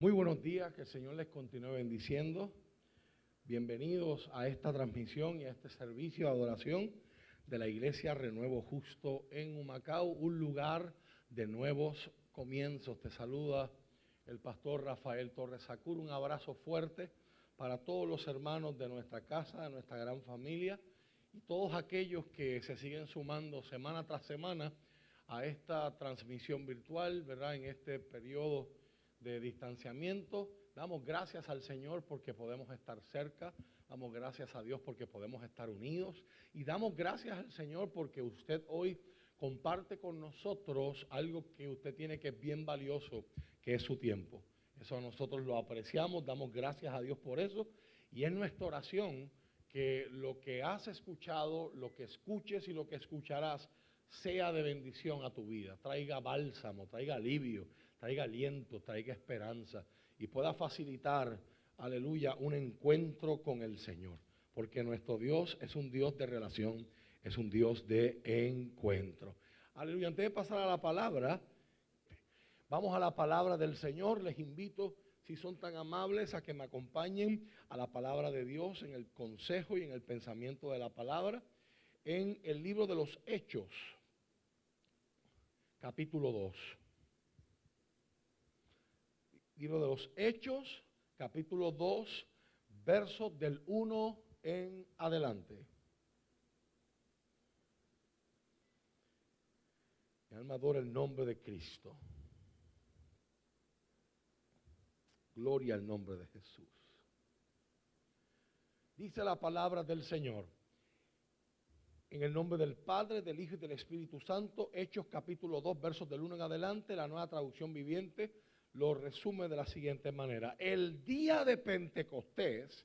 Muy buenos días, que el Señor les continúe bendiciendo. Bienvenidos a esta transmisión y a este servicio de adoración de la Iglesia Renuevo Justo en Humacao, un lugar de nuevos comienzos. Te saluda el pastor Rafael Torres Sacur. Un abrazo fuerte para todos los hermanos de nuestra casa, de nuestra gran familia y todos aquellos que se siguen sumando semana tras semana a esta transmisión virtual, ¿verdad? En este periodo de distanciamiento. Damos gracias al Señor porque podemos estar cerca, damos gracias a Dios porque podemos estar unidos y damos gracias al Señor porque usted hoy comparte con nosotros algo que usted tiene que es bien valioso, que es su tiempo. Eso nosotros lo apreciamos, damos gracias a Dios por eso y es nuestra oración que lo que has escuchado, lo que escuches y lo que escucharás sea de bendición a tu vida, traiga bálsamo, traiga alivio, traiga aliento, traiga esperanza y pueda facilitar, aleluya, un encuentro con el Señor. Porque nuestro Dios es un Dios de relación, es un Dios de encuentro. Aleluya, antes de pasar a la palabra, vamos a la palabra del Señor. Les invito, si son tan amables, a que me acompañen a la palabra de Dios en el consejo y en el pensamiento de la palabra, en el libro de los Hechos, capítulo 2. Libro de los Hechos, capítulo 2, versos del 1 en adelante. Mi alma adora el nombre de Cristo. Gloria al nombre de Jesús. Dice la palabra del Señor. En el nombre del Padre, del Hijo y del Espíritu Santo, Hechos capítulo 2, versos del 1 en adelante, la Nueva Traducción Viviente lo resume de la siguiente manera. El día de Pentecostés,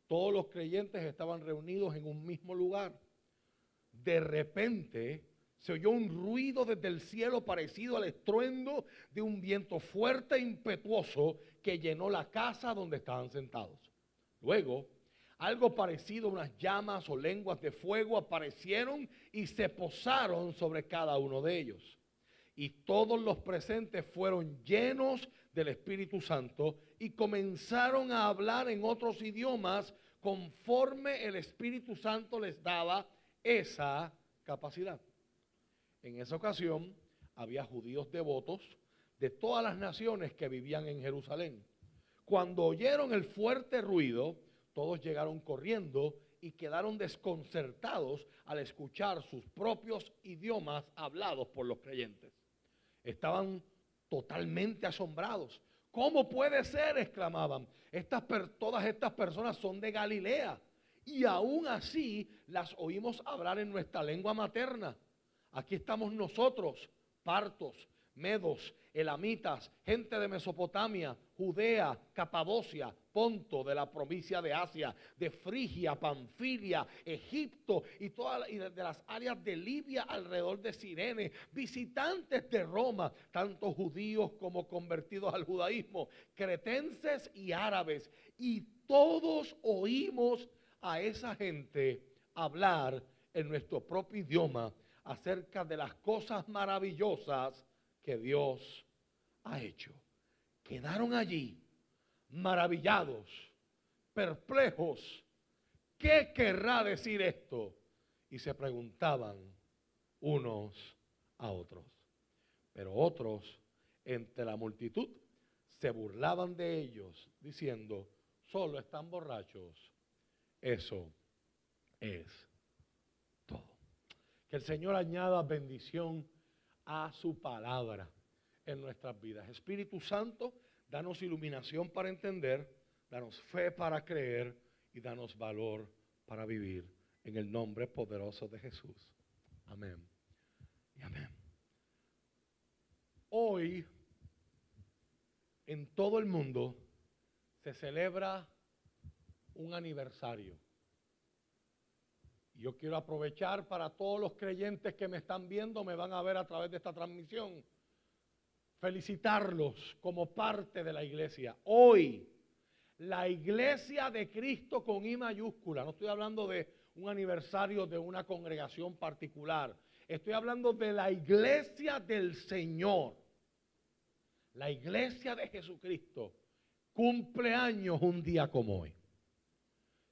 todos los creyentes estaban reunidos en un mismo lugar. De repente se oyó un ruido desde el cielo parecido al estruendo de un viento fuerte e impetuoso que llenó la casa donde estaban sentados. Luego, algo parecido a unas llamas o lenguas de fuego aparecieron y se posaron sobre cada uno de ellos. Y todos los presentes fueron llenos del Espíritu Santo y comenzaron a hablar en otros idiomas conforme el Espíritu Santo les daba esa capacidad. En esa ocasión había judíos devotos de todas las naciones que vivían en Jerusalén. Cuando oyeron el fuerte ruido, todos llegaron corriendo y quedaron desconcertados al escuchar sus propios idiomas hablados por los creyentes. Estaban totalmente asombrados. ¿Cómo puede ser?, exclamaban. Todas estas personas son de Galilea y aún así las oímos hablar en nuestra lengua materna. Aquí estamos nosotros, partos, medos, elamitas, gente de Mesopotamia, Judea, Capadocia, Ponto, de la provincia de Asia, de Frigia, Panfilia, Egipto y de las áreas de Libia alrededor de Cirene, visitantes de Roma, tanto judíos como convertidos al judaísmo, cretenses y árabes, y todos oímos a esa gente hablar en nuestro propio idioma acerca de las cosas maravillosas que Dios ha hecho. Quedaron allí maravillados, perplejos. ¿Qué querrá decir esto? Y se preguntaban unos a otros. Pero otros entre la multitud se burlaban de ellos, diciendo: solo están borrachos. Eso es todo. Que el Señor añada bendición a su palabra en nuestras vidas. Espíritu Santo, danos iluminación para entender, danos fe para creer y danos valor para vivir en el nombre poderoso de Jesús. Amén y amén. Hoy en todo el mundo se celebra un aniversario. Yo quiero aprovechar para todos los creyentes que me están viendo, me van a ver a través de esta transmisión, felicitarlos como parte de la iglesia. Hoy, la iglesia de Cristo con I mayúscula, no estoy hablando de un aniversario de una congregación particular, estoy hablando de la iglesia del Señor, la iglesia de Jesucristo, cumpleaños un día como hoy.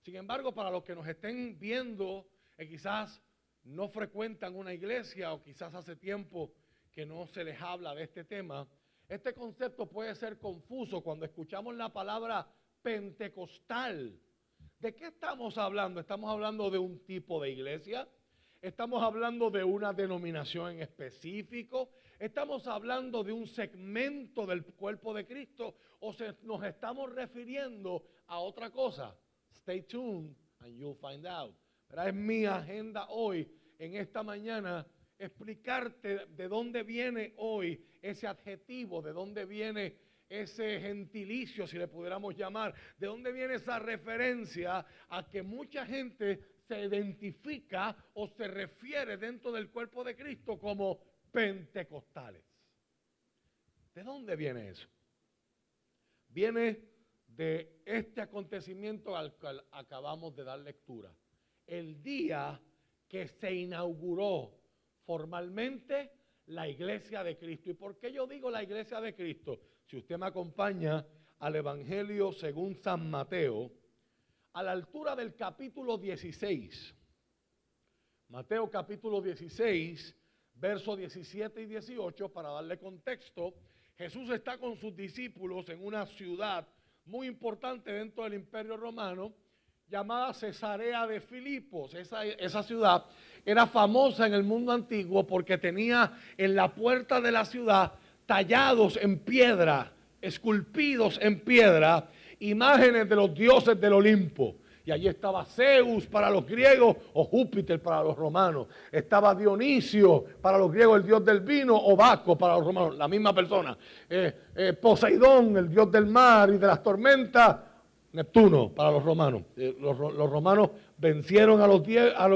Sin embargo, para los que nos estén viendo y quizás no frecuentan una iglesia o quizás hace tiempo que no se les habla de este tema, este concepto puede ser confuso cuando escuchamos la palabra pentecostal. ¿De qué estamos hablando? ¿Estamos hablando de un tipo de iglesia? ¿Estamos hablando de una denominación en específico? ¿Estamos hablando de un segmento del cuerpo de Cristo? ¿O nos estamos refiriendo a otra cosa? Stay tuned and you'll find out. Pero es mi agenda hoy, en esta mañana, explicarte de dónde viene hoy ese adjetivo, de dónde viene ese gentilicio, si le pudiéramos llamar, de dónde viene esa referencia a que mucha gente se identifica o se refiere dentro del cuerpo de Cristo como pentecostales. ¿De dónde viene eso? Viene de este acontecimiento al cual acabamos de dar lectura. El día que se inauguró formalmente la iglesia de Cristo. ¿Y por qué yo digo la iglesia de Cristo? Si usted me acompaña al Evangelio según San Mateo, a la altura del capítulo 16, Mateo capítulo 16, versos 17 y 18, para darle contexto, Jesús está con sus discípulos en una ciudad muy importante dentro del Imperio Romano, llamada Cesarea de Filipos. Esa ciudad era famosa en el mundo antiguo porque tenía en la puerta de la ciudad tallados en piedra, esculpidos en piedra, imágenes de los dioses del Olimpo. Y allí estaba Zeus para los griegos o Júpiter para los romanos. Estaba Dionisio para los griegos, el dios del vino, o Baco para los romanos, la misma persona. Poseidón, el dios del mar y de las tormentas, Neptuno para los romanos. Los romanos vencieron a los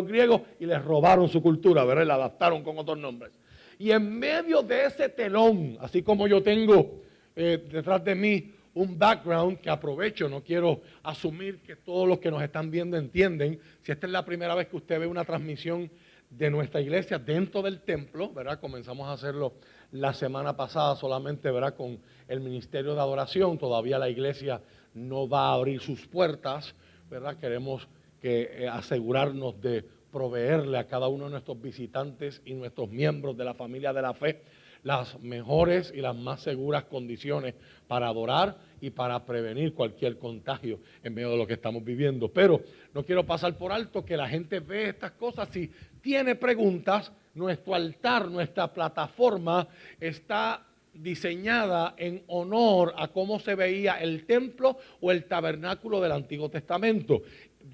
griegos y les robaron su cultura, ¿verdad? Y la adaptaron con otros nombres. Y en medio de ese telón, así como yo tengo detrás de mí un background que aprovecho, no quiero asumir que todos los que nos están viendo entienden. Si esta es la primera vez que usted ve una transmisión de nuestra iglesia dentro del templo, ¿verdad? Comenzamos a hacerlo la semana pasada solamente, ¿verdad? Con el ministerio de adoración. Todavía la iglesia no va a abrir sus puertas, ¿verdad? Queremos asegurarnos de proveerle a cada uno de nuestros visitantes y nuestros miembros de la familia de la fe las mejores y las más seguras condiciones para adorar y para prevenir cualquier contagio en medio de lo que estamos viviendo. Pero no quiero pasar por alto que la gente ve estas cosas. Si tiene preguntas, nuestro altar, nuestra plataforma está diseñada en honor a cómo se veía el templo o el tabernáculo del Antiguo Testamento.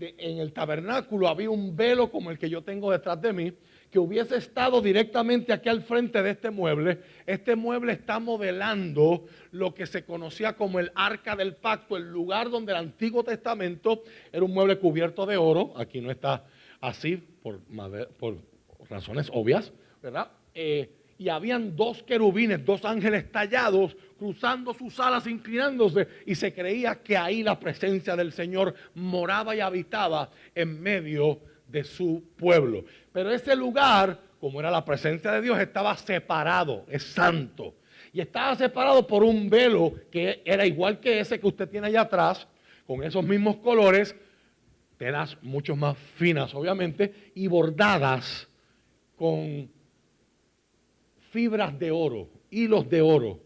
En el tabernáculo había un velo como el que yo tengo detrás de mí, que hubiese estado directamente aquí al frente de este mueble. Este mueble está modelando lo que se conocía como el Arca del Pacto, el lugar donde el Antiguo Testamento era un mueble cubierto de oro. Aquí no está así por razones obvias, ¿verdad? Y habían dos querubines, dos ángeles tallados, cruzando sus alas, inclinándose, y se creía que ahí la presencia del Señor moraba y habitaba en medio de su pueblo. Pero ese lugar, como era la presencia de Dios, estaba separado, es santo. Y estaba separado por un velo que era igual que ese que usted tiene allá atrás, con esos mismos colores, telas mucho más finas obviamente, y bordadas con fibras de oro, hilos de oro,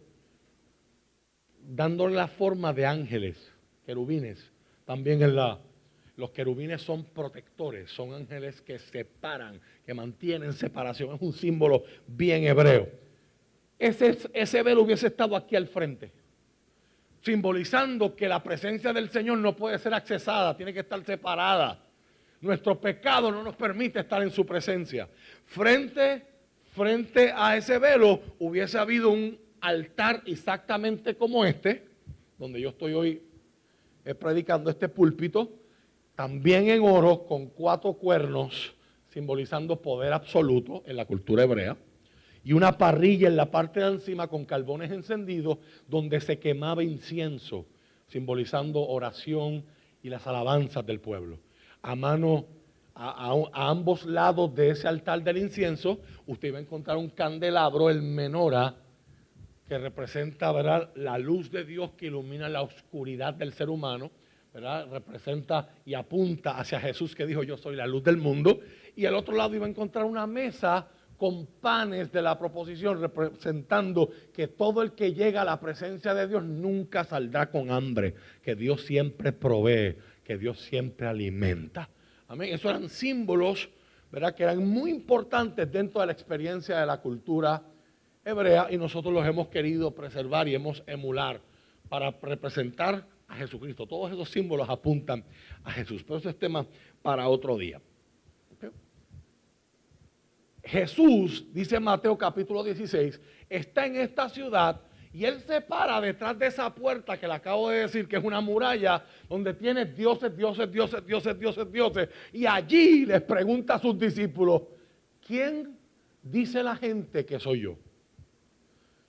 dándole la forma de ángeles, querubines. También los querubines son protectores, son ángeles que separan, que mantienen separación. Es un símbolo bien hebreo. Ese velo hubiese estado aquí al frente, simbolizando que la presencia del Señor no puede ser accesada, tiene que estar separada. Nuestro pecado no nos permite estar en su presencia. Frente a ese velo hubiese habido un altar exactamente como este, donde yo estoy hoy predicando, este púlpito, también en oro, con 4 cuernos, simbolizando poder absoluto en la cultura hebrea, y una parrilla en la parte de encima con carbones encendidos, donde se quemaba incienso, simbolizando oración y las alabanzas del pueblo. A ambos lados de ese altar del incienso, usted va a encontrar un candelabro, el menora, que representa, ¿verdad?, la luz de Dios que ilumina la oscuridad del ser humano, ¿verdad? Representa y apunta hacia Jesús que dijo, yo soy la luz del mundo. Y al otro lado iba a encontrar una mesa con panes de la proposición, representando que todo el que llega a la presencia de Dios nunca saldrá con hambre, que Dios siempre provee, que Dios siempre alimenta. Amén. Esos eran símbolos, ¿verdad?, que eran muy importantes dentro de la experiencia de la cultura hebrea, y nosotros los hemos querido preservar y hemos emular para representar a Jesucristo. Todos esos símbolos apuntan a Jesús, pero eso es tema para otro día. ¿Okay? Jesús, dice Mateo capítulo 16, está en esta ciudad y Él se para detrás de esa puerta que le acabo de decir que es una muralla donde tiene dioses, dioses, dioses, dioses, dioses, dioses. Y allí les pregunta a sus discípulos, ¿quién dice la gente que soy yo?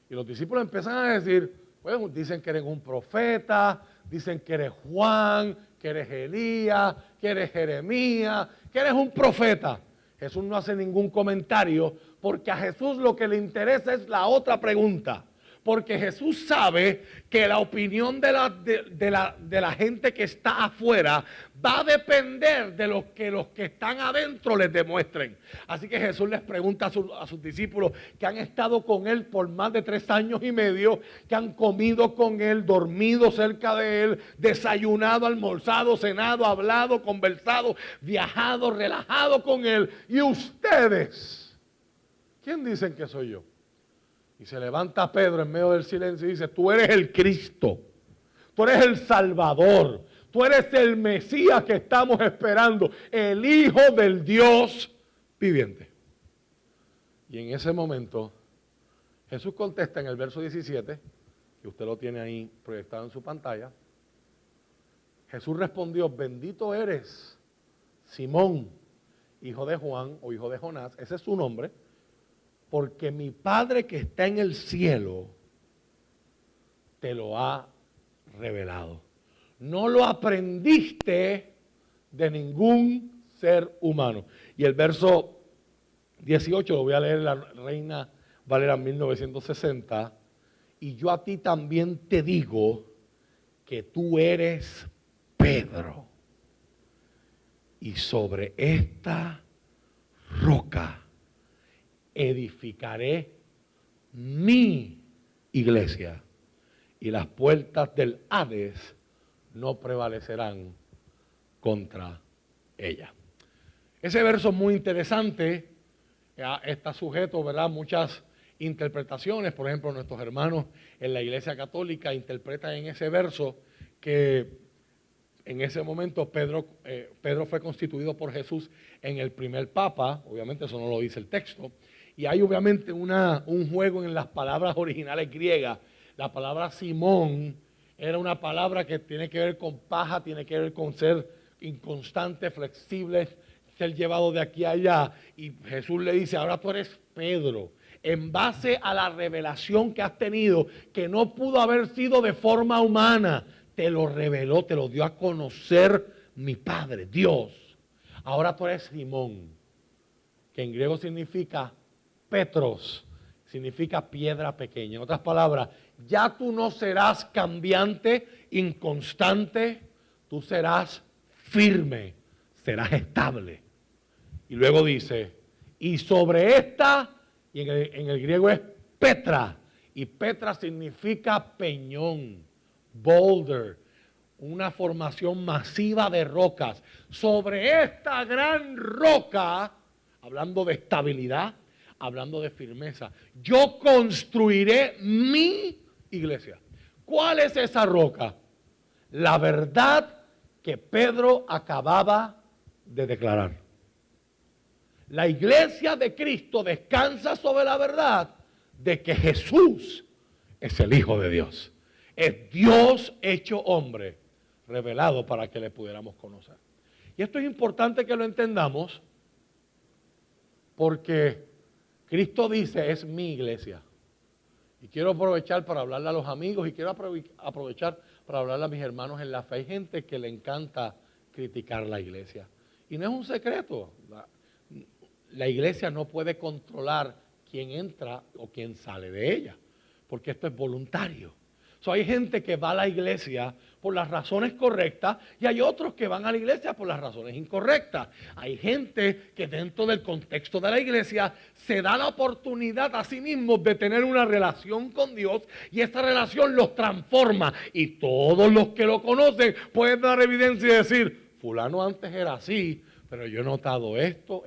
Y los discípulos empiezan a decir, pues dicen que eres un profeta, dicen que eres Juan, que eres Elías, que eres Jeremías, que eres un profeta. Jesús no hace ningún comentario porque a Jesús lo que le interesa es la otra pregunta. Porque Jesús sabe que la opinión de la gente que está afuera va a depender de lo que los que están adentro les demuestren. Así que Jesús les pregunta a sus discípulos que han estado con Él por más de 3 años y medio, que han comido con Él, dormido cerca de Él, desayunado, almorzado, cenado, hablado, conversado, viajado, relajado con Él. Y ustedes, ¿quién dicen que soy yo? Y se levanta Pedro en medio del silencio y dice, tú eres el Cristo, tú eres el Salvador, tú eres el Mesías que estamos esperando, el Hijo del Dios viviente. Y en ese momento, Jesús contesta en el verso 17, que usted lo tiene ahí proyectado en su pantalla. Jesús respondió, bendito eres, Simón, hijo de Juan o hijo de Jonás, ese es su nombre, porque mi Padre que está en el cielo te lo ha revelado. No lo aprendiste de ningún ser humano. Y el verso 18, lo voy a leer en la Reina Valera 1960, y yo a ti también te digo que tú eres Pedro, y sobre esta roca edificaré mi iglesia y las puertas del Hades no prevalecerán contra ella. Ese verso es muy interesante, está sujeto, ¿verdad?, a muchas interpretaciones. Por ejemplo, nuestros hermanos en la Iglesia Católica interpretan en ese verso que en ese momento Pedro fue constituido por Jesús en el primer papa. Obviamente eso no lo dice el texto. Y hay obviamente un juego en las palabras originales griegas. La palabra Simón era una palabra que tiene que ver con paja, tiene que ver con ser inconstante, flexible, ser llevado de aquí a allá. Y Jesús le dice, ahora tú eres Pedro, en base a la revelación que has tenido, que no pudo haber sido de forma humana, te lo reveló, te lo dio a conocer mi Padre, Dios. Ahora tú eres Simón, que en griego significa Petros, significa piedra pequeña. En otras palabras, ya tú no serás cambiante, inconstante, tú serás firme, serás estable. Y luego dice, y sobre esta, y en el griego es Petra, y Petra significa peñón, boulder, una formación masiva de rocas. Sobre esta gran roca, hablando de estabilidad, hablando de firmeza, yo construiré mi iglesia. ¿Cuál es esa roca? La verdad que Pedro acababa de declarar. La iglesia de Cristo descansa sobre la verdad de que Jesús es el Hijo de Dios. Es Dios hecho hombre, revelado para que le pudiéramos conocer. Y esto es importante que lo entendamos porque Cristo dice, es mi iglesia. Y quiero aprovechar para hablarle a los amigos y quiero aprovechar para hablarle a mis hermanos en la fe. Hay gente que le encanta criticar la iglesia. Y no es un secreto. La iglesia no puede controlar quién entra o quién sale de ella. porque esto es voluntario. Hay gente que va a la iglesia por las razones correctas y hay otros que van a la iglesia por las razones incorrectas. Hay gente que dentro del contexto de la iglesia se da la oportunidad a sí mismos de tener una relación con Dios y esa relación los transforma. Y todos los que lo conocen pueden dar evidencia y decir, fulano antes era así, pero yo he notado esto.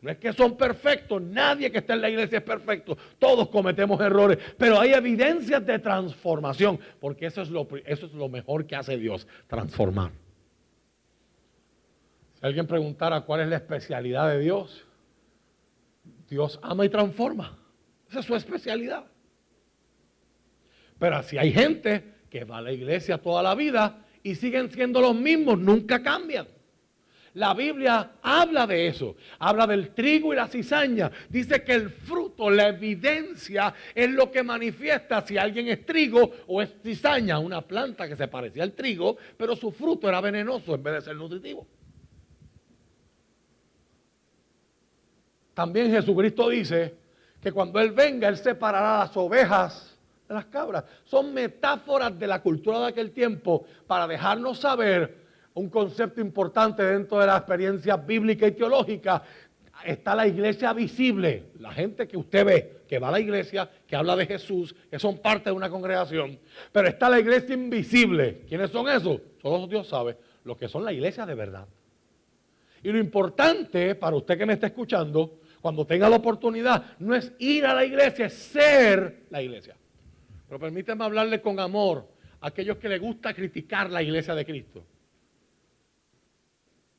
No es que son perfectos, nadie que está en la iglesia es perfecto, todos cometemos errores, pero hay evidencias de transformación, porque eso es lo mejor que hace Dios, transformar. Si alguien preguntara cuál es la especialidad de Dios, Dios ama y transforma, esa es su especialidad. Pero si hay gente que va a la iglesia toda la vida y siguen siendo los mismos, nunca cambian. La Biblia habla de eso, habla del trigo y la cizaña. Dice que el fruto, la evidencia, es lo que manifiesta si alguien es trigo o es cizaña, una planta que se parecía al trigo, pero su fruto era venenoso en vez de ser nutritivo. También Jesucristo dice que cuando Él venga, Él separará las ovejas de las cabras. Son metáforas de la cultura de aquel tiempo para dejarnos saber un concepto importante dentro de la experiencia bíblica y teológica. Está la iglesia visible, la gente que usted ve, que va a la iglesia, que habla de Jesús, que son parte de una congregación. Pero está la iglesia invisible. ¿Quiénes son esos? Solo Dios sabe, los que son la iglesia de verdad. Y lo importante para usted que me está escuchando, cuando tenga la oportunidad, no es ir a la iglesia, es ser la iglesia. Pero permítame hablarle con amor a aquellos que les gusta criticar la iglesia de Cristo.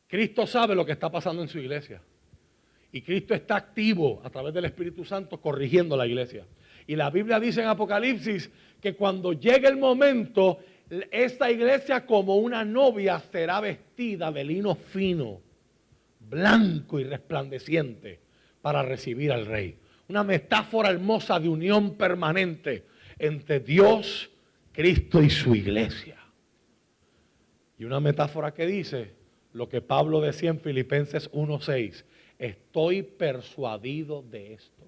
Cristo sabe lo que está pasando en su iglesia. Y Cristo está activo a través del Espíritu Santo corrigiendo la iglesia. Y la Biblia dice en Apocalipsis que cuando llegue el momento, esta iglesia como una novia será vestida de lino fino, blanco y resplandeciente para recibir al Rey. Una metáfora hermosa de unión permanente entre Dios, Cristo y su iglesia. Y una metáfora que dice lo que Pablo decía en Filipenses 1:6, estoy persuadido de esto.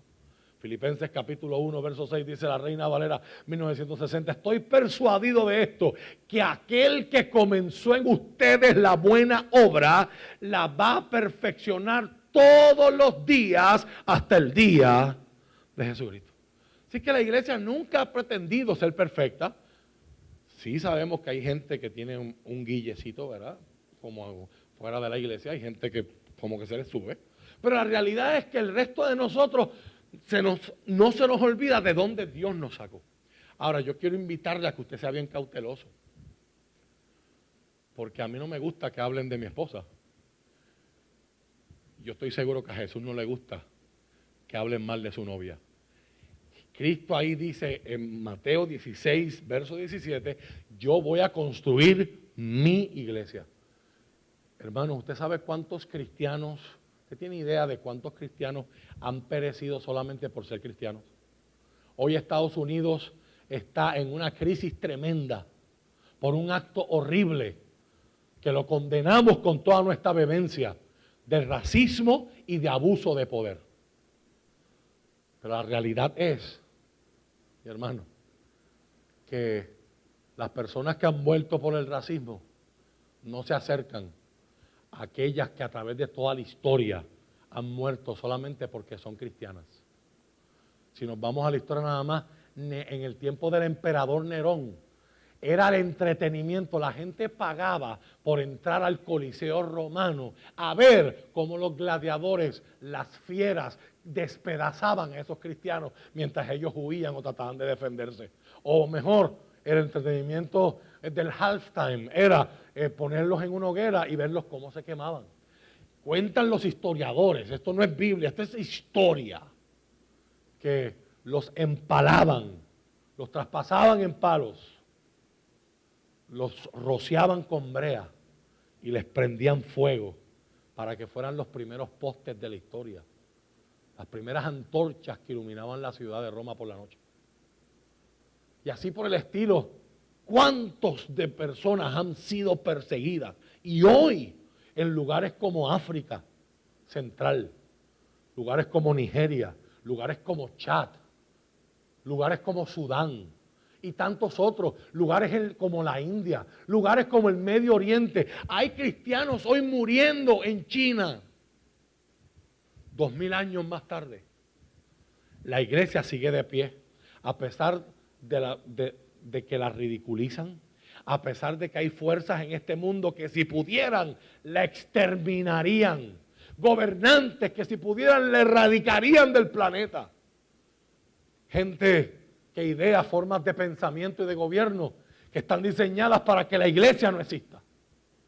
Filipenses capítulo 1, verso 6 dice la Reina Valera 1960, estoy persuadido de esto, que aquel que comenzó en ustedes la buena obra, la va a perfeccionar todos los días hasta el día de Jesucristo. Así que la iglesia nunca ha pretendido ser perfecta. Sí sabemos que hay gente que tiene un guillecito, ¿verdad? Como fuera de la iglesia, hay gente que como que se le sube. Pero la realidad es que el resto de nosotros no se nos olvida de dónde Dios nos sacó. Ahora, yo quiero invitarle a que usted sea bien cauteloso. Porque a mí no me gusta que hablen de mi esposa. Yo estoy seguro que a Jesús no le gusta que hablen mal de su novia. Cristo ahí dice en Mateo 16, verso 17, yo voy a construir mi iglesia. Hermanos, ¿usted sabe cuántos cristianos, usted tiene idea de cuántos cristianos han perecido solamente por ser cristianos? Hoy Estados Unidos está en una crisis tremenda por un acto horrible que lo condenamos con toda nuestra vehemencia, de racismo y de abuso de poder. Pero la realidad es, mi hermano, que las personas que han muerto por el racismo no se acercan a aquellas que a través de toda la historia han muerto solamente porque son cristianas. Si nos vamos a la historia nada más, en el tiempo del emperador Nerón, era el entretenimiento, la gente pagaba por entrar al Coliseo romano a ver cómo los gladiadores, las fieras, despedazaban a esos cristianos mientras ellos huían o trataban de defenderse. O mejor, el entretenimiento del halftime era ponerlos en una hoguera y verlos cómo se quemaban. Cuentan los historiadores, esto no es Biblia, esto es historia, que los empalaban, los traspasaban en palos, los rociaban con brea y les prendían fuego para que fueran los primeros postes de la historia, las primeras antorchas que iluminaban la ciudad de Roma por la noche. Y así por el estilo, ¿cuántos de personas han sido perseguidas? Y hoy, en lugares como África Central, lugares como Nigeria, lugares como Chad, lugares como Sudán y tantos otros, lugares como la India, lugares como el Medio Oriente. Hay cristianos hoy muriendo en China. 2000 años más tarde, la iglesia sigue de pie, a pesar de que la ridiculizan, a pesar de que hay fuerzas en este mundo que si pudieran, la exterminarían, gobernantes que si pudieran, la erradicarían del planeta. Gente que idea formas de pensamiento y de gobierno que están diseñadas para que la iglesia no exista.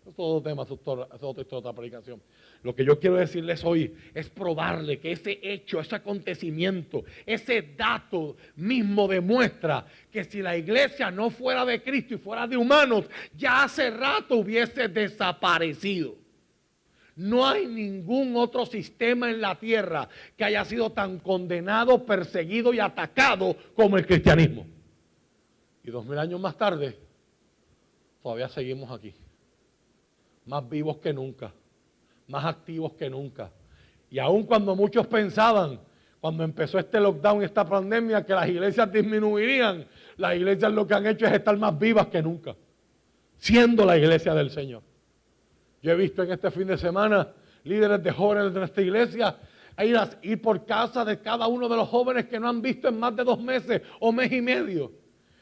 Eso es otro tema, eso es otra predicación. Lo que yo quiero decirles hoy es probarle que ese hecho, ese acontecimiento, ese dato mismo demuestra que si la iglesia no fuera de Cristo y fuera de humanos, ya hace rato hubiese desaparecido. No hay ningún otro sistema en la tierra que haya sido tan condenado, perseguido y atacado como el cristianismo. Y 2000 años más tarde, todavía seguimos aquí. Más vivos que nunca, más activos que nunca. Y aun cuando muchos pensaban, cuando empezó este lockdown, esta pandemia, que las iglesias disminuirían, las iglesias lo que han hecho es estar más vivas que nunca, siendo la iglesia del Señor. Yo he visto en este fin de semana líderes de jóvenes de nuestra iglesia ir por casa de cada uno de los jóvenes que no han visto en más de 2 meses o mes y medio,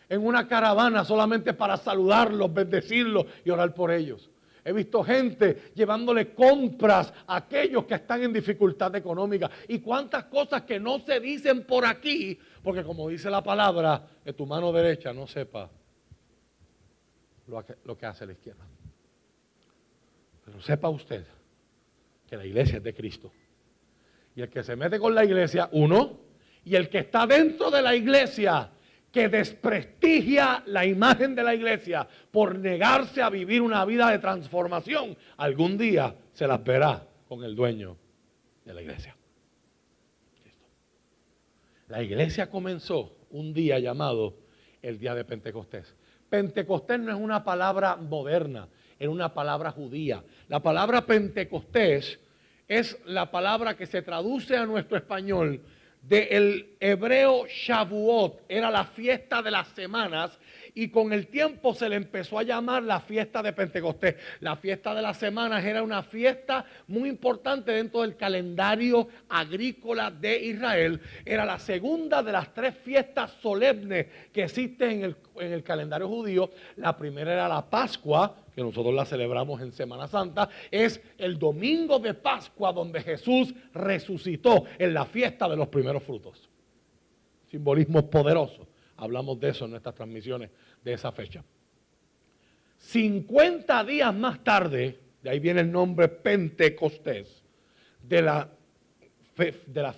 en una caravana solamente para saludarlos, bendecirlos y orar por ellos. He visto gente llevándole compras a aquellos que están en dificultad económica. Y cuántas cosas que no se dicen por aquí, porque como dice la palabra, que tu mano derecha no sepa lo que hace la izquierda. Pero sepa usted que la iglesia es de Cristo. Y el que se mete con la iglesia, uno, y el que está dentro de la iglesia, que desprestigia la imagen de la iglesia por negarse a vivir una vida de transformación, algún día se las verá con el dueño de la iglesia. La iglesia comenzó un día llamado el día de Pentecostés. Pentecostés no es una palabra moderna, era una palabra judía. La palabra Pentecostés es la palabra que se traduce a nuestro español del hebreo Shavuot, era la fiesta de las semanas, y con el tiempo se le empezó a llamar la fiesta de Pentecostés. La fiesta de las semanas era una fiesta muy importante dentro del calendario agrícola de Israel. Era la segunda de las 3 fiestas solemnes que existen en el calendario judío. La primera era la Pascua, que nosotros la celebramos en Semana Santa, es el domingo de Pascua donde Jesús resucitó en la fiesta de los primeros frutos. Simbolismo poderoso. Hablamos de eso en nuestras transmisiones de esa fecha. 50 días más tarde, de ahí viene el nombre Pentecostés, de la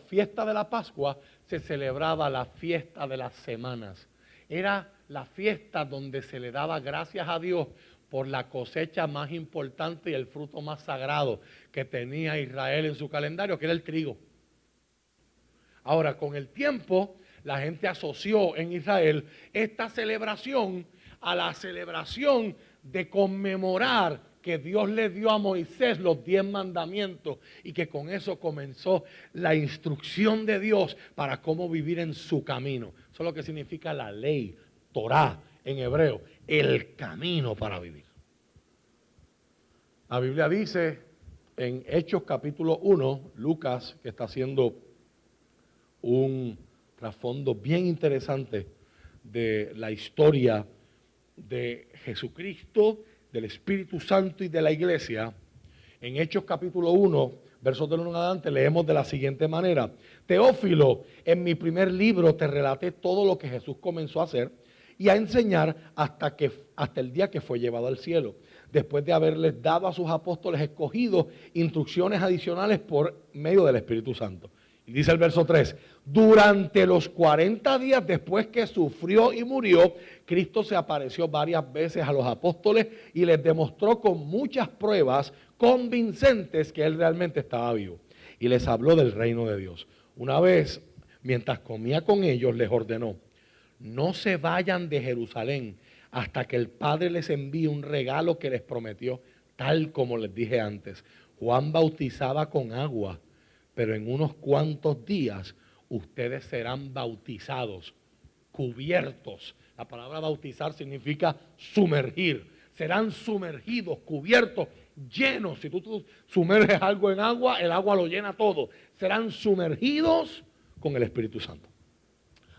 fiesta de la Pascua se celebraba la fiesta de las semanas. Era la fiesta donde se le daba gracias a Dios por la cosecha más importante y el fruto más sagrado que tenía Israel en su calendario, que era el trigo. Ahora, con el tiempo, la gente asoció en Israel esta celebración a la celebración de conmemorar que Dios le dio a Moisés los 10 mandamientos y que con eso comenzó la instrucción de Dios para cómo vivir en su camino. Eso es lo que significa la ley, Torá en hebreo, el camino para vivir. La Biblia dice en Hechos capítulo 1, Lucas, que está haciendo un trasfondo bien interesante de la historia de Jesucristo, del Espíritu Santo y de la iglesia. En Hechos capítulo 1, versos del 1 en adelante, leemos de la siguiente manera: Teófilo, en mi primer libro te relaté todo lo que Jesús comenzó a hacer y a enseñar hasta el día que fue llevado al cielo, después de haberles dado a sus apóstoles escogidos instrucciones adicionales por medio del Espíritu Santo. Y dice el verso 3, durante los 40 días después que sufrió y murió, Cristo se apareció varias veces a los apóstoles y les demostró con muchas pruebas convincentes que Él realmente estaba vivo. Y les habló del reino de Dios. Una vez, mientras comía con ellos, les ordenó: no se vayan de Jerusalén hasta que el Padre les envíe un regalo que les prometió, tal como les dije antes. Juan bautizaba con agua, pero en unos cuantos días ustedes serán bautizados cubiertos. La palabra bautizar significa sumergir. Serán sumergidos, cubiertos, llenos. Si tú sumerges algo en agua, el agua lo llena todo. Serán sumergidos con el Espíritu Santo.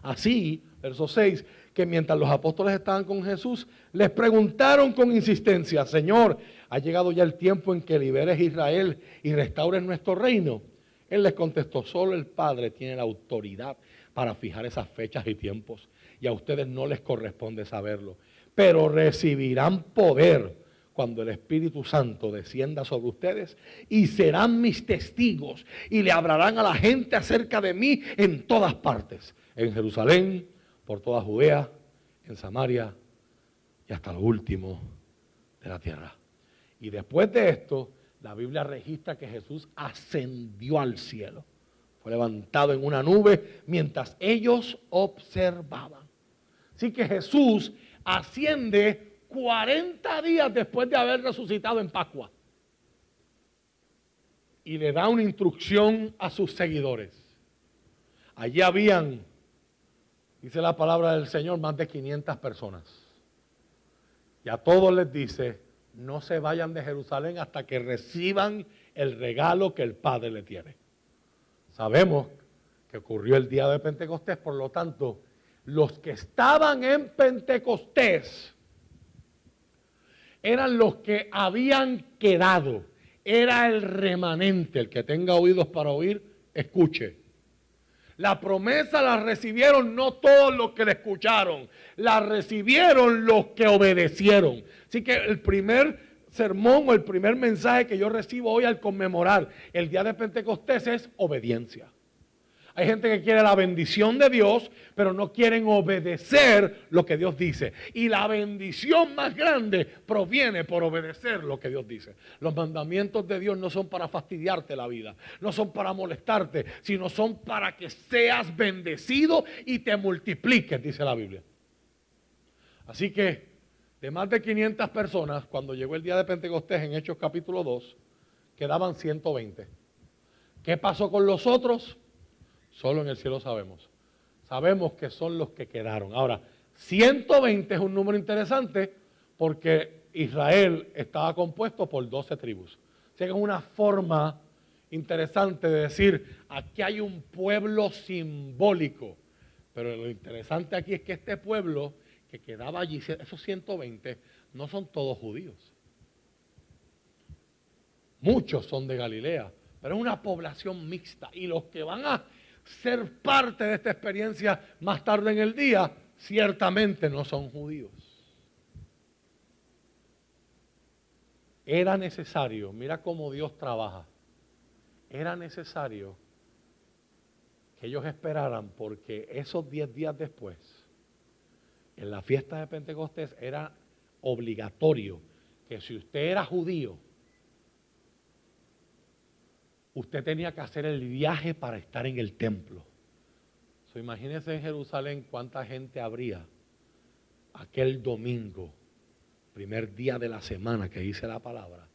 Así, verso 6, que mientras los apóstoles estaban con Jesús, les preguntaron con insistencia: Señor, ¿ha llegado ya el tiempo en que liberes a Israel y restaures nuestro reino? Él les contestó: solo el Padre tiene la autoridad para fijar esas fechas y tiempos, y a ustedes no les corresponde saberlo. Pero recibirán poder cuando el Espíritu Santo descienda sobre ustedes, y serán mis testigos, y le hablarán a la gente acerca de mí en todas partes, en Jerusalén, por toda Judea, en Samaria y hasta lo último de la tierra. Y después de esto, la Biblia registra que Jesús ascendió al cielo. Fue levantado en una nube mientras ellos observaban. Así que Jesús asciende 40 días después de haber resucitado en Pascua. Y le da una instrucción a sus seguidores. Allí habían, dice la palabra del Señor, más de 500 personas. Y a todos les dice: no se vayan de Jerusalén hasta que reciban el regalo que el Padre le tiene. Sabemos que ocurrió el día de Pentecostés, por lo tanto, los que estaban en Pentecostés eran los que habían quedado. Era el remanente. El que tenga oídos para oír, escuche. La promesa la recibieron no todos los que la escucharon, la recibieron los que obedecieron. Así que el primer sermón o el primer mensaje que yo recibo hoy al conmemorar el día de Pentecostés es obediencia. Hay gente que quiere la bendición de Dios, pero no quieren obedecer lo que Dios dice. Y la bendición más grande proviene por obedecer lo que Dios dice. Los mandamientos de Dios no son para fastidiarte la vida, no son para molestarte, sino son para que seas bendecido y te multipliques, dice la Biblia. Así que, de más de 500 personas, cuando llegó el día de Pentecostés en Hechos capítulo 2, quedaban 120. ¿Qué pasó con los otros? Solo en el cielo sabemos. Sabemos que son los que quedaron. Ahora, 120 es un número interesante porque Israel estaba compuesto por 12 tribus. O sea que es una forma interesante de decir: aquí hay un pueblo simbólico. Pero lo interesante aquí es que este pueblo que quedaba allí, esos 120, no son todos judíos. Muchos son de Galilea, pero es una población mixta. Y los que van a ser parte de esta experiencia más tarde en el día, ciertamente no son judíos. Era necesario, mira cómo Dios trabaja, era necesario que ellos esperaran, porque esos 10 días después, en la fiesta de Pentecostés, era obligatorio que si usted era judío, usted tenía que hacer el viaje para estar en el templo. Imagínense en Jerusalén cuánta gente habría aquel domingo, primer día de la semana que dice la palabra,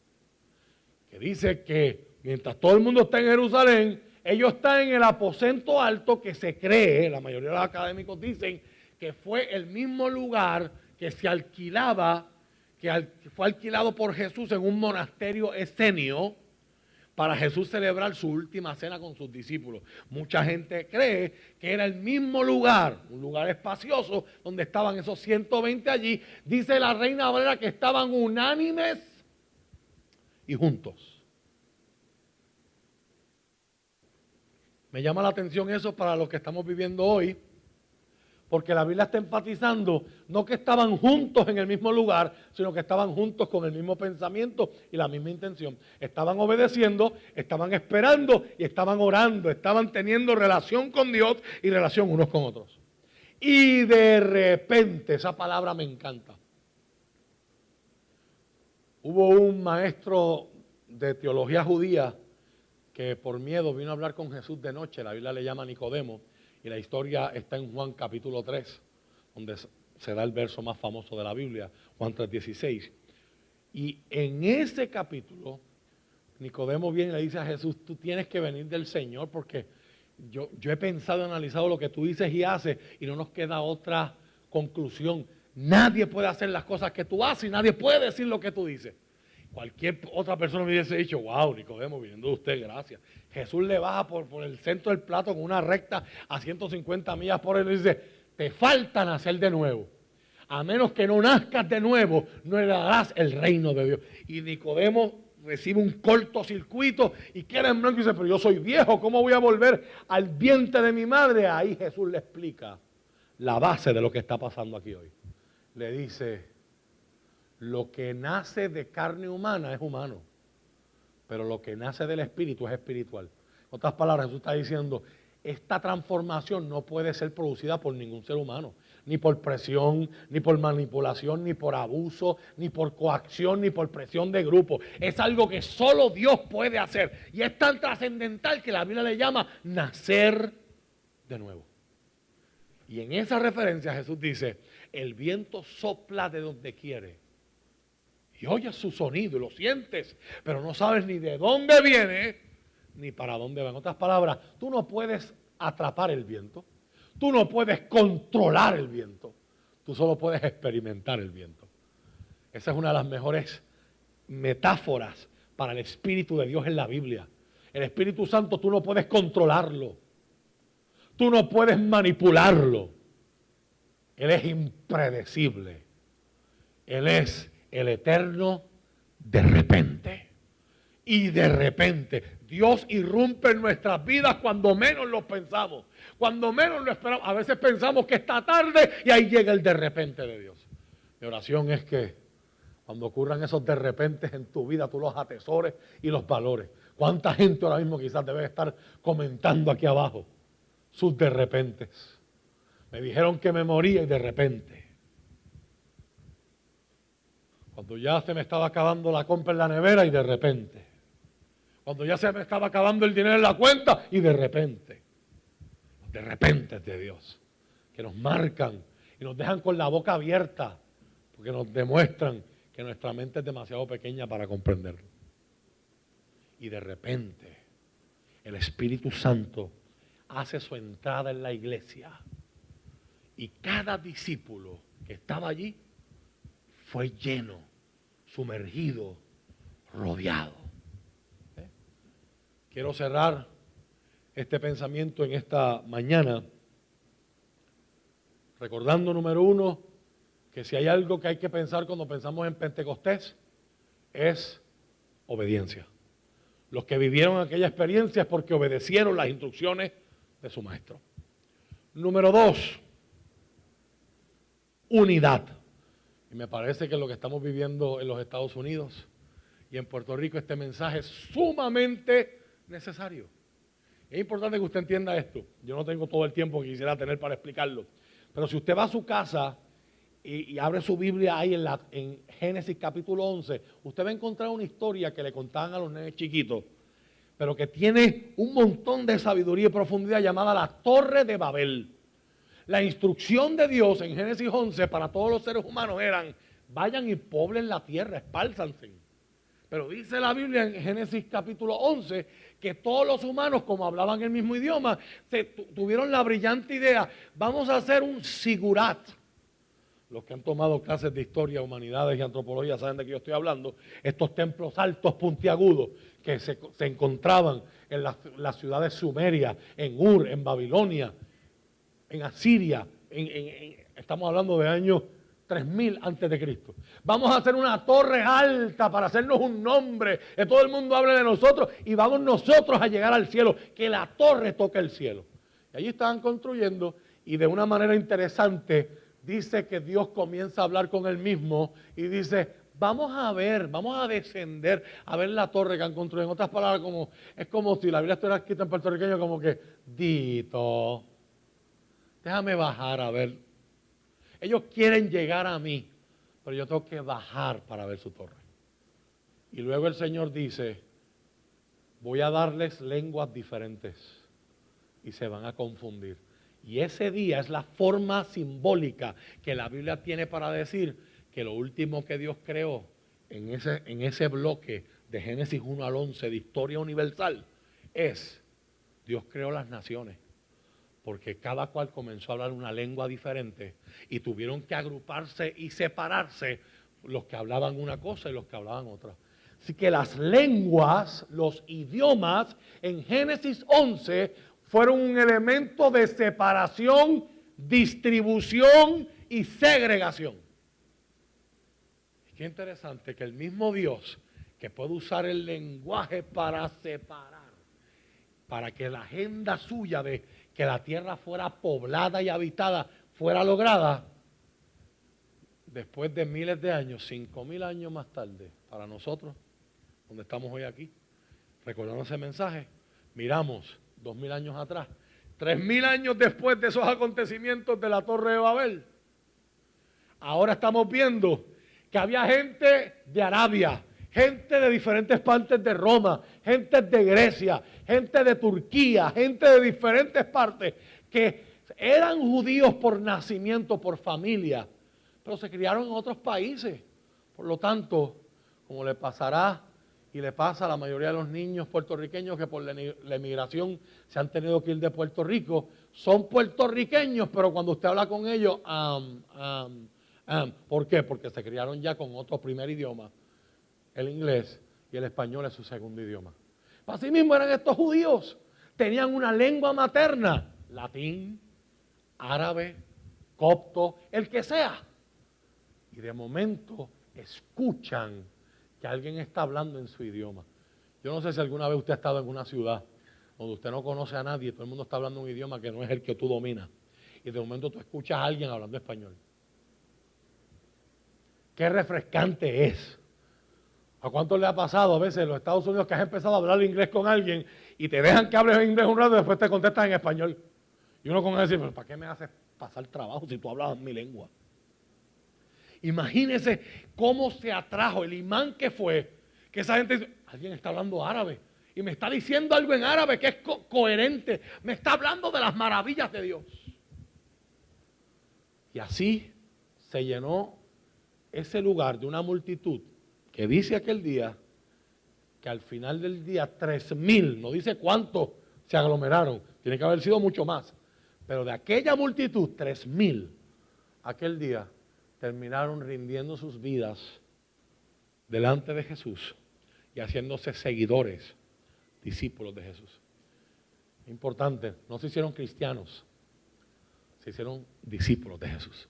que dice que mientras todo el mundo está en Jerusalén, ellos están en el aposento alto que se cree, la mayoría de los académicos dicen, que fue el mismo lugar que se alquilaba, que fue alquilado por Jesús en un monasterio escenio, para Jesús celebrar su última cena con sus discípulos. Mucha gente cree que era el mismo lugar, un lugar espacioso, donde estaban esos 120 allí. Dice la Reina Valera que estaban unánimes y juntos. Me llama la atención eso para lo que estamos viviendo hoy, porque la Biblia está enfatizando no que estaban juntos en el mismo lugar, sino que estaban juntos con el mismo pensamiento y la misma intención. Estaban obedeciendo, estaban esperando y estaban orando, estaban teniendo relación con Dios y relación unos con otros. Y de repente, esa palabra me encanta. Hubo un maestro de teología judía que por miedo vino a hablar con Jesús de noche, la Biblia le llama Nicodemo. Y la historia está en Juan capítulo 3, donde se da el verso más famoso de la Biblia, Juan 3:16. Y en ese capítulo, Nicodemo viene y le dice a Jesús: tú tienes que venir del Señor, porque yo he pensado y analizado lo que tú dices y haces y no nos queda otra conclusión. Nadie puede hacer las cosas que tú haces y nadie puede decir lo que tú dices. Cualquier otra persona me hubiese dicho, wow, Nicodemo, viniendo de usted, gracias. Jesús le baja por el centro del plato con una recta a 150 millas por él y dice, te falta nacer de nuevo. A menos que no nazcas de nuevo, no heredarás el reino de Dios. Y Nicodemo recibe un cortocircuito y queda en blanco y dice, pero yo soy viejo, ¿cómo voy a volver al vientre de mi madre? Ahí Jesús le explica la base de lo que está pasando aquí hoy. Le dice, lo que nace de carne humana es humano, pero lo que nace del espíritu es espiritual. En otras palabras, Jesús está diciendo, esta transformación no puede ser producida por ningún ser humano, ni por presión, ni por manipulación, ni por abuso, ni por coacción, ni por presión de grupo. Es algo que solo Dios puede hacer. Y es tan trascendental que la Biblia le llama nacer de nuevo. Y en esa referencia Jesús dice, el viento sopla de donde quiere. Y oyes su sonido y lo sientes, pero no sabes ni de dónde viene, ni para dónde va. En otras palabras, tú no puedes atrapar el viento, tú no puedes controlar el viento, tú solo puedes experimentar el viento. Esa es una de las mejores metáforas para el Espíritu de Dios en la Biblia. El Espíritu Santo tú no puedes controlarlo, tú no puedes manipularlo. Él es impredecible, Él es el eterno de repente. Y de repente Dios irrumpe en nuestras vidas cuando menos lo pensamos, cuando menos lo esperamos. A veces pensamos que está tarde y ahí llega el de repente de Dios. Mi oración es que cuando ocurran esos de repente en tu vida, tú los atesores y los valores. ¿Cuánta gente ahora mismo quizás debe estar comentando aquí abajo sus de repentes? Me dijeron que me moría y de repente. Cuando ya se me estaba acabando la compra en la nevera y de repente. Cuando ya se me estaba acabando el dinero en la cuenta y de repente. De repente es de Dios. Que nos marcan y nos dejan con la boca abierta. Porque nos demuestran que nuestra mente es demasiado pequeña para comprenderlo. Y de repente el Espíritu Santo hace su entrada en la iglesia. Y cada discípulo que estaba allí fue lleno, sumergido, rodeado. Quiero cerrar este pensamiento en esta mañana recordando, número uno, que si hay algo que hay que pensar cuando pensamos en Pentecostés es obediencia. Los que vivieron aquella experiencia es porque obedecieron las instrucciones de su maestro. Número dos, unidad. Y me parece que lo que estamos viviendo en los Estados Unidos y en Puerto Rico, este mensaje es sumamente necesario. Es importante que usted entienda esto. Yo no tengo todo el tiempo que quisiera tener para explicarlo. Pero si usted va a su casa y abre su Biblia ahí en Génesis capítulo 11, usted va a encontrar una historia que le contaban a los nenes chiquitos, pero que tiene un montón de sabiduría y profundidad, llamada la Torre de Babel. La instrucción de Dios en Génesis 11 para todos los seres humanos eran, vayan y poblen la tierra, espálzanse. Pero dice la Biblia en Génesis capítulo 11 que todos los humanos, como hablaban el mismo idioma, tuvieron la brillante idea, vamos a hacer un sigurat. Los que han tomado clases de historia, humanidades y antropología saben de qué yo estoy hablando. Estos templos altos, puntiagudos, que se encontraban en las ciudades sumerias, en Ur, en Babilonia, en Asiria, estamos hablando de años 3000 antes de Cristo. Vamos a hacer una torre alta para hacernos un nombre, que todo el mundo hable de nosotros y vamos nosotros a llegar al cielo, que la torre toque el cielo. Y allí estaban construyendo y de una manera interesante dice que Dios comienza a hablar con él mismo y dice, vamos a ver, vamos a descender a ver la torre que han construido. En otras palabras, es como si la Biblia estuviera escrita en puertorriqueño como que, Dito, déjame bajar a ver. Ellos quieren llegar a mí, pero yo tengo que bajar para ver su torre. Y luego el Señor dice, voy a darles lenguas diferentes y se van a confundir. Y ese día es la forma simbólica que la Biblia tiene para decir que lo último que Dios creó en ese bloque de Génesis 1 al 11 de historia universal es Dios creó las naciones porque cada cual comenzó a hablar una lengua diferente y tuvieron que agruparse y separarse los que hablaban una cosa y los que hablaban otra. Así que las lenguas, los idiomas, en Génesis 11 fueron un elemento de separación, distribución y segregación. Qué interesante que el mismo Dios que puede usar el lenguaje para separar, para que la agenda suya de que la tierra fuera poblada y habitada fuera lograda, después de miles de años, 5,000 años más tarde, para nosotros, donde estamos hoy aquí, recordando ese mensaje, miramos 2,000 años atrás, 3,000 años después de esos acontecimientos de la Torre de Babel, ahora estamos viendo que había gente de Arabia, gente de diferentes partes de Roma, gente de Grecia, gente de Turquía, gente de diferentes partes que eran judíos por nacimiento, por familia, pero se criaron en otros países. Por lo tanto, como le pasará y le pasa a la mayoría de los niños puertorriqueños que por la emigración se han tenido que ir de Puerto Rico, son puertorriqueños, pero cuando usted habla con ellos, ¿por qué? Porque se criaron ya con otro primer idioma, el inglés, y el español es su segundo idioma. Así mismo eran estos judíos, tenían una lengua materna, latín, árabe, copto, el que sea. Y de momento escuchan que alguien está hablando en su idioma. Yo no sé si alguna vez usted ha estado en una ciudad donde usted no conoce a nadie, todo el mundo está hablando un idioma que no es el que tú dominas. Y de momento tú escuchas a alguien hablando español. Qué refrescante es. ¿A cuánto le ha pasado a veces en los Estados Unidos que has empezado a hablar inglés con alguien y te dejan que hables inglés un rato y después te contestan en español? Y uno con eso dice, pero ¿para qué me haces pasar trabajo si tú hablabas mi lengua? Imagínese cómo se atrajo el imán que fue, que esa gente dice, alguien está hablando árabe y me está diciendo algo en árabe que es coherente, me está hablando de las maravillas de Dios. Y así se llenó ese lugar de una multitud que dice aquel día que al final del día 3,000, no dice cuántos se aglomeraron, tiene que haber sido mucho más, pero de aquella multitud, 3,000, aquel día terminaron rindiendo sus vidas delante de Jesús y haciéndose seguidores, discípulos de Jesús. Importante, no se hicieron cristianos, se hicieron discípulos de Jesús.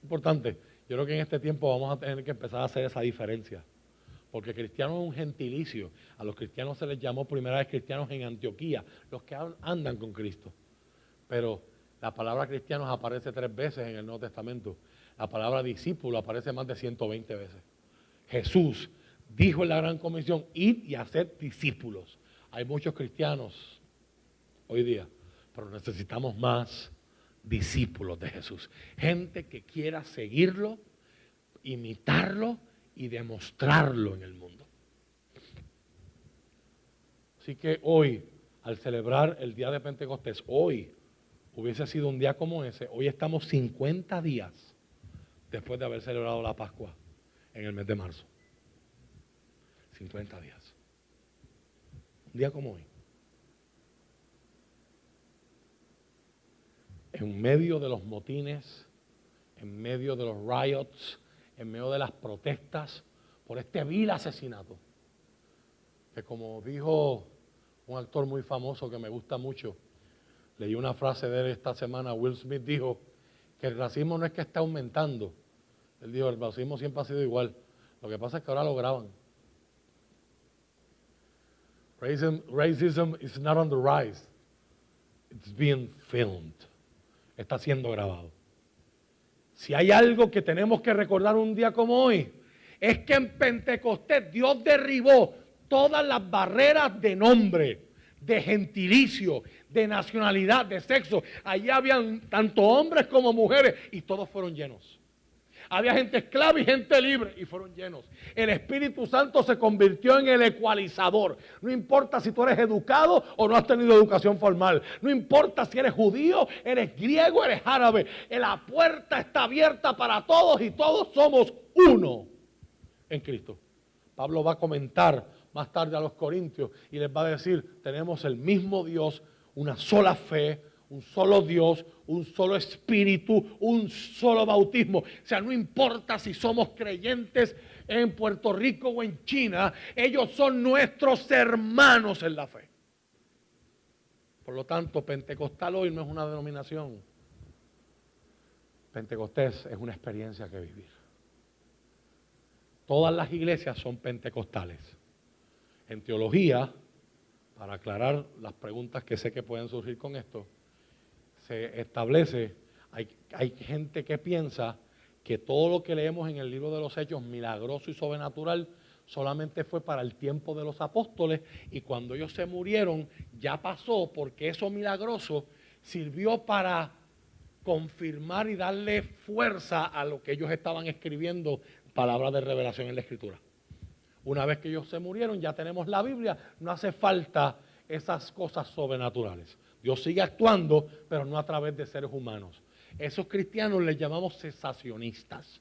Importante, yo creo que en este tiempo vamos a tener que empezar a hacer esa diferencia, porque cristiano es un gentilicio. A los cristianos se les llamó primera vez cristianos en Antioquía, los que andan con Cristo. Pero la palabra cristianos aparece 3 veces en el Nuevo Testamento. La palabra discípulo aparece más de 120 veces. Jesús dijo en la gran comisión, id y hacer discípulos. Hay muchos cristianos hoy día, pero necesitamos más discípulos de Jesús. Gente que quiera seguirlo, imitarlo y demostrarlo en el mundo. Así que hoy, al celebrar el día de Pentecostés, hoy hubiese sido un día como ese. Hoy estamos 50 días después de haber celebrado la Pascua en el mes de marzo. 50 días. Un día como hoy. En medio de los motines, en medio de los riots, en medio de las protestas por este vil asesinato, que como dijo un actor muy famoso que me gusta mucho, leí una frase de él esta semana, Will Smith dijo que el racismo no es que está aumentando, él dijo el racismo siempre ha sido igual, lo que pasa es que ahora lo graban. Racism is not on the rise, it's being filmed, está siendo grabado. Si hay algo que tenemos que recordar un día como hoy, es que en Pentecostés Dios derribó todas las barreras de nombre, de gentilicio, de nacionalidad, de sexo. Allí habían tanto hombres como mujeres y todos fueron llenos. Había gente esclava y gente libre y fueron llenos. El Espíritu Santo se convirtió en el ecualizador. No importa si tú eres educado o no has tenido educación formal. No importa si eres judío, eres griego, eres árabe. La puerta está abierta para todos y todos somos uno en Cristo. Pablo va a comentar más tarde a los Corintios y les va a decir, tenemos el mismo Dios, una sola fe, un solo Dios, un solo espíritu, un solo bautismo. O sea, no importa si somos creyentes en Puerto Rico o en China, ellos son nuestros hermanos en la fe. Por lo tanto, Pentecostal hoy no es una denominación. Pentecostés es una experiencia que vivir. Todas las iglesias son pentecostales. En teología, para aclarar las preguntas que sé que pueden surgir con esto, se establece, hay gente que piensa que todo lo que leemos en el libro de los Hechos, milagroso y sobrenatural, solamente fue para el tiempo de los apóstoles y cuando ellos se murieron ya pasó porque eso milagroso sirvió para confirmar y darle fuerza a lo que ellos estaban escribiendo, palabras de revelación en la Escritura. Una vez que ellos se murieron, ya tenemos la Biblia, no hace falta esas cosas sobrenaturales. Dios sigue actuando, pero no a través de seres humanos. Esos cristianos les llamamos cesacionistas.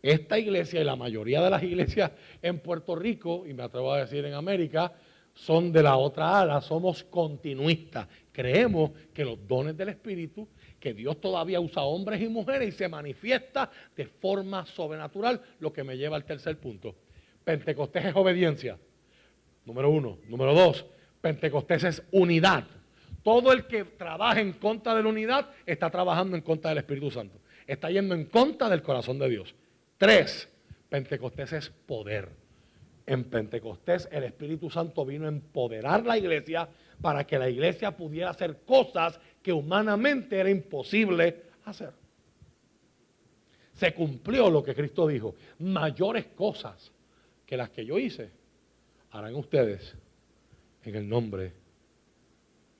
Esta iglesia y la mayoría de las iglesias en Puerto Rico, y me atrevo a decir en América, son de la otra ala, somos continuistas. Creemos que los dones del Espíritu, que Dios todavía usa hombres y mujeres y se manifiesta de forma sobrenatural, lo que me lleva al tercer punto. Pentecostés es obediencia, número 1. Número 2, Pentecostés es unidad. Todo el que trabaja en contra de la unidad está trabajando en contra del Espíritu Santo. Está yendo en contra del corazón de Dios. 3, Pentecostés es poder. En Pentecostés el Espíritu Santo vino a empoderar la iglesia para que la iglesia pudiera hacer cosas que humanamente era imposible hacer. Se cumplió lo que Cristo dijo. Mayores cosas que las que yo hice harán ustedes en el nombre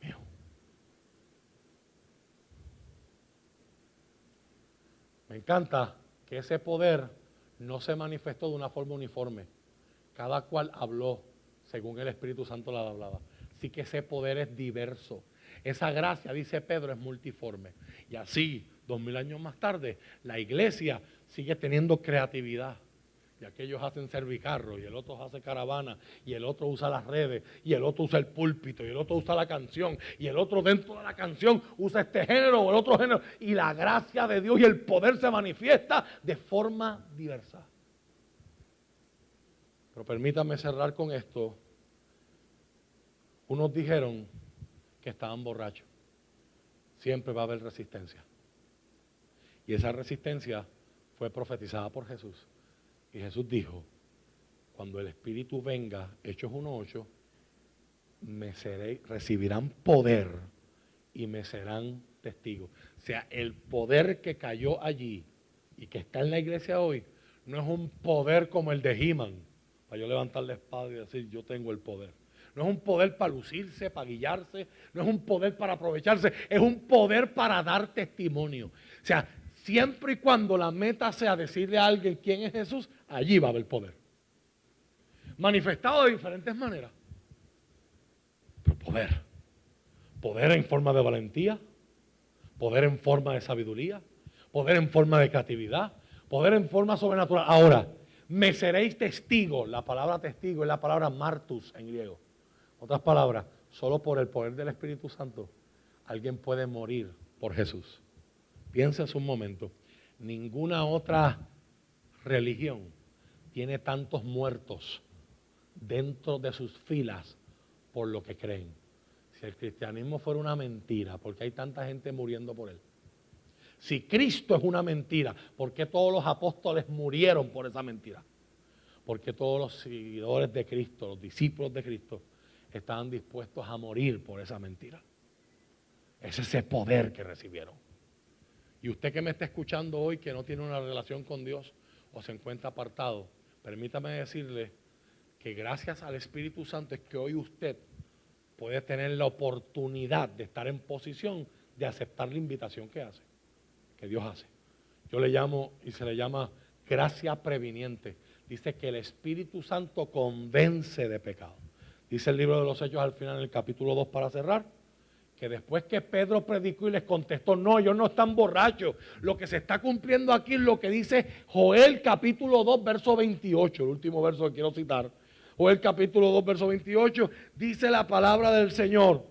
mío. Me encanta que ese poder no se manifestó de una forma uniforme. Cada cual habló según el Espíritu Santo la hablaba. Así que ese poder es diverso. Esa gracia, dice Pedro, es multiforme. Y así, 2000 años más tarde, la iglesia sigue teniendo creatividad. Y aquellos hacen servicarro, y el otro hace caravana, y el otro usa las redes, y el otro usa el púlpito, y el otro usa la canción, y el otro dentro de la canción usa este género o el otro género. Y la gracia de Dios y el poder se manifiesta de forma diversa. Pero permítanme cerrar con esto. Unos dijeron que estaban borrachos. Siempre va a haber resistencia. Y esa resistencia fue profetizada por Jesús. Y Jesús dijo, cuando el Espíritu venga, Hechos 1:8, recibirán poder y me serán testigos. O sea, el poder que cayó allí y que está en la iglesia hoy, no es un poder como el de He-Man, para yo levantar la espada y decir, yo tengo el poder. No es un poder para lucirse, para guillarse, no es un poder para aprovecharse, es un poder para dar testimonio. O sea, siempre y cuando la meta sea decirle a alguien quién es Jesús, allí va a haber poder. Manifestado de diferentes maneras. Pero poder. Poder en forma de valentía, poder en forma de sabiduría, poder en forma de creatividad, poder en forma sobrenatural. Ahora, me seréis testigos. La palabra testigo es la palabra martus en griego. Otras palabras, solo por el poder del Espíritu Santo alguien puede morir por Jesús. Piensa un momento, ninguna otra religión tiene tantos muertos dentro de sus filas por lo que creen. Si el cristianismo fuera una mentira, ¿por qué hay tanta gente muriendo por él? Si Cristo es una mentira, ¿por qué todos los apóstoles murieron por esa mentira? Porque todos los seguidores de Cristo, los discípulos de Cristo, estaban dispuestos a morir por esa mentira. Es ese poder que recibieron. Y usted que me está escuchando hoy, que no tiene una relación con Dios o se encuentra apartado, permítame decirle que gracias al Espíritu Santo es que hoy usted puede tener la oportunidad de estar en posición de aceptar la invitación que hace, que Dios hace. Yo le llamo, y se le llama gracia previniente. Dice que el Espíritu Santo convence de pecado. Dice el libro de los Hechos al final, en el capítulo 2 para cerrar, que después que Pedro predicó y les contestó, no, ellos no están borrachos. Lo que se está cumpliendo aquí es lo que dice Joel capítulo 2, verso 28, el último verso que quiero citar. Joel capítulo 2, verso 28, dice la palabra del Señor.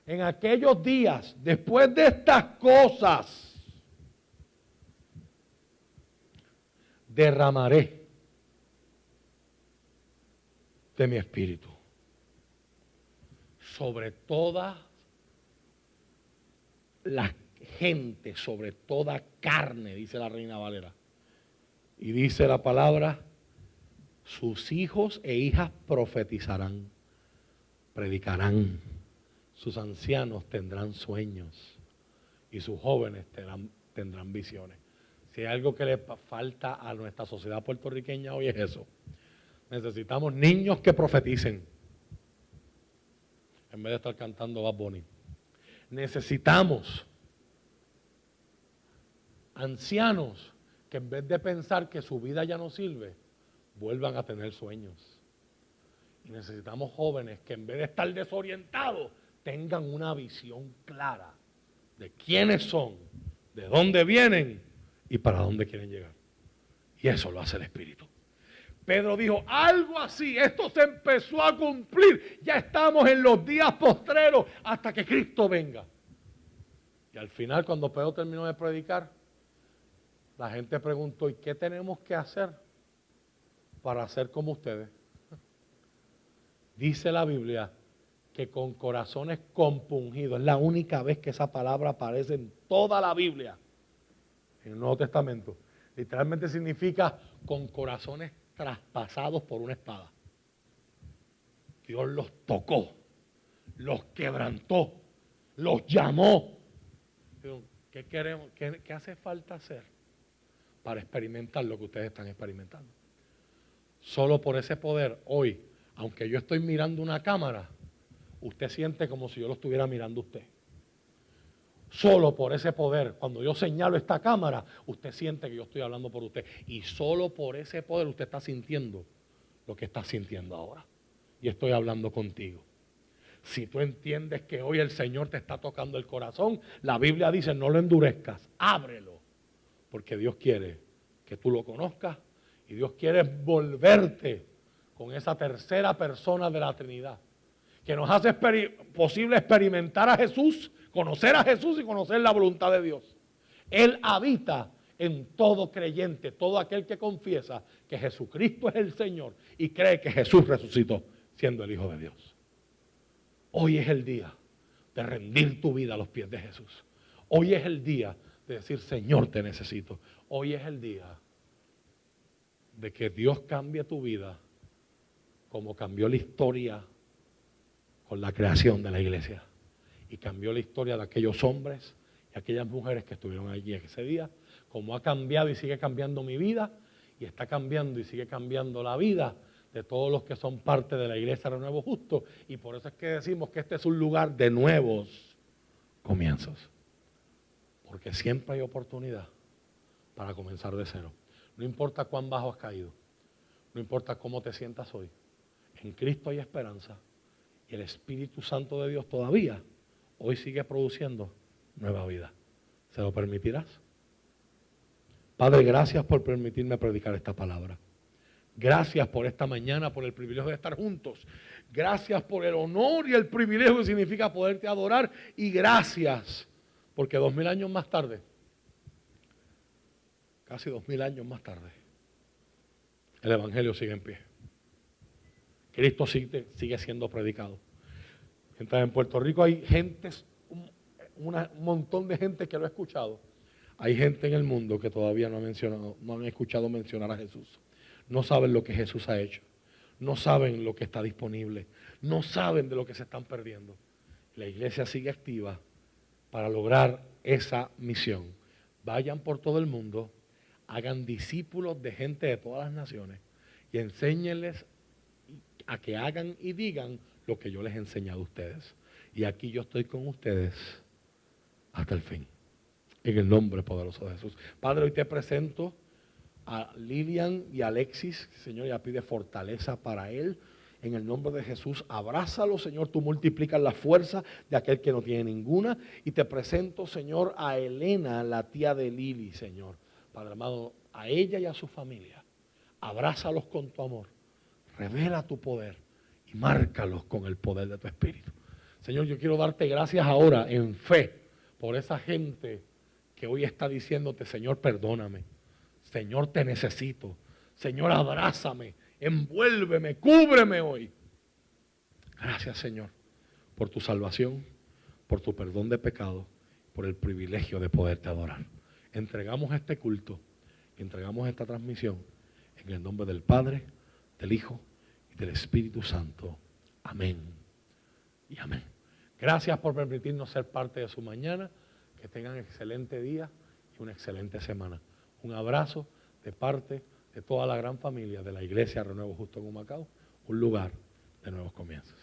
En aquellos días, después de estas cosas, derramaré de mi espíritu sobre toda la gente, sobre toda carne, dice la Reina Valera. Y dice la palabra, sus hijos e hijas profetizarán, predicarán, sus ancianos tendrán sueños y sus jóvenes tendrán visiones. Si hay algo que le falta a nuestra sociedad puertorriqueña hoy es eso. Necesitamos niños que profeticen, en vez de estar cantando Bad Bunny. Necesitamos ancianos que en vez de pensar que su vida ya no sirve, vuelvan a tener sueños. Y necesitamos jóvenes que en vez de estar desorientados, tengan una visión clara de quiénes son, de dónde vienen y para dónde quieren llegar. Y eso lo hace el Espíritu. Pedro dijo, algo así, esto se empezó a cumplir. Ya estamos en los días postreros hasta que Cristo venga. Y al final, cuando Pedro terminó de predicar, la gente preguntó, ¿y qué tenemos que hacer para ser como ustedes? Dice la Biblia que con corazones compungidos, es la única vez que esa palabra aparece en toda la Biblia, en el Nuevo Testamento. Literalmente significa con corazones traspasados por una espada. Dios los tocó, los quebrantó, los llamó. ¿Qué queremos? ¿Qué hace falta hacer para experimentar lo que ustedes están experimentando? Solo por ese poder, hoy, aunque yo estoy mirando una cámara, usted siente como si yo lo estuviera mirando a usted. Solo por ese poder, cuando yo señalo esta cámara, usted siente que yo estoy hablando por usted. Y solo por ese poder usted está sintiendo lo que está sintiendo ahora. Y estoy hablando contigo. Si tú entiendes que hoy el Señor te está tocando el corazón, la Biblia dice, no lo endurezcas, ábrelo. Porque Dios quiere que tú lo conozcas y Dios quiere volverte con esa tercera persona de la Trinidad, que nos hace posible experimentar a Jesús, conocer a Jesús y conocer la voluntad de Dios. Él habita en todo creyente, todo aquel que confiesa que Jesucristo es el Señor y cree que Jesús resucitó siendo el Hijo de Dios. Hoy es el día de rendir tu vida a los pies de Jesús. Hoy es el día de decir, Señor, te necesito. Hoy es el día de que Dios cambie tu vida como cambió la historia con la creación de la iglesia. Y cambió la historia de aquellos hombres y aquellas mujeres que estuvieron allí ese día, como ha cambiado y sigue cambiando mi vida, y está cambiando y sigue cambiando la vida de todos los que son parte de la iglesia de Renuevo Justo. Y por eso es que decimos que este es un lugar de nuevos comienzos. Porque siempre hay oportunidad para comenzar de cero. No importa cuán bajo has caído, no importa cómo te sientas hoy. En Cristo hay esperanza y el Espíritu Santo de Dios todavía hoy sigue produciendo nueva vida. ¿Se lo permitirás? Padre, gracias por permitirme predicar esta palabra. Gracias por esta mañana, por el privilegio de estar juntos. Gracias por el honor y el privilegio que significa poderte adorar. Y gracias porque 2000 años más tarde, casi 2000 años más tarde, el Evangelio sigue en pie. Cristo sigue siendo predicado. Mientras en Puerto Rico hay gente, un montón de gente que lo ha escuchado, hay gente en el mundo que todavía no han escuchado mencionar a Jesús. No saben lo que Jesús ha hecho. No saben lo que está disponible. No saben de lo que se están perdiendo. La iglesia sigue activa para lograr esa misión. Vayan por todo el mundo, hagan discípulos de gente de todas las naciones y enséñenles a que hagan y digan lo que yo les he enseñado a ustedes. Y aquí yo estoy con ustedes hasta el fin. En el nombre poderoso de Jesús. Padre, hoy te presento a Lilian y Alexis. Señor, ya pide fortaleza para él. En el nombre de Jesús, abrázalo, Señor. Tú multiplicas la fuerza de aquel que no tiene ninguna. Y te presento, Señor, a Elena, la tía de Lili, Señor. Padre amado, a ella y a su familia. Abrázalos con tu amor. Revela tu poder y márcalos con el poder de tu Espíritu. Señor, yo quiero darte gracias ahora en fe por esa gente que hoy está diciéndote, Señor, perdóname. Señor, te necesito. Señor, abrázame, envuélveme, cúbreme hoy. Gracias, Señor, por tu salvación, por tu perdón de pecado, por el privilegio de poderte adorar. Entregamos este culto, entregamos esta transmisión en el nombre del Padre, del Hijo y del Espíritu Santo. Amén y amén. Gracias por permitirnos ser parte de su mañana. Que tengan excelente día y una excelente semana. Un abrazo de parte de toda la gran familia de la Iglesia Renuevo Justo en Humacao, un lugar de nuevos comienzos.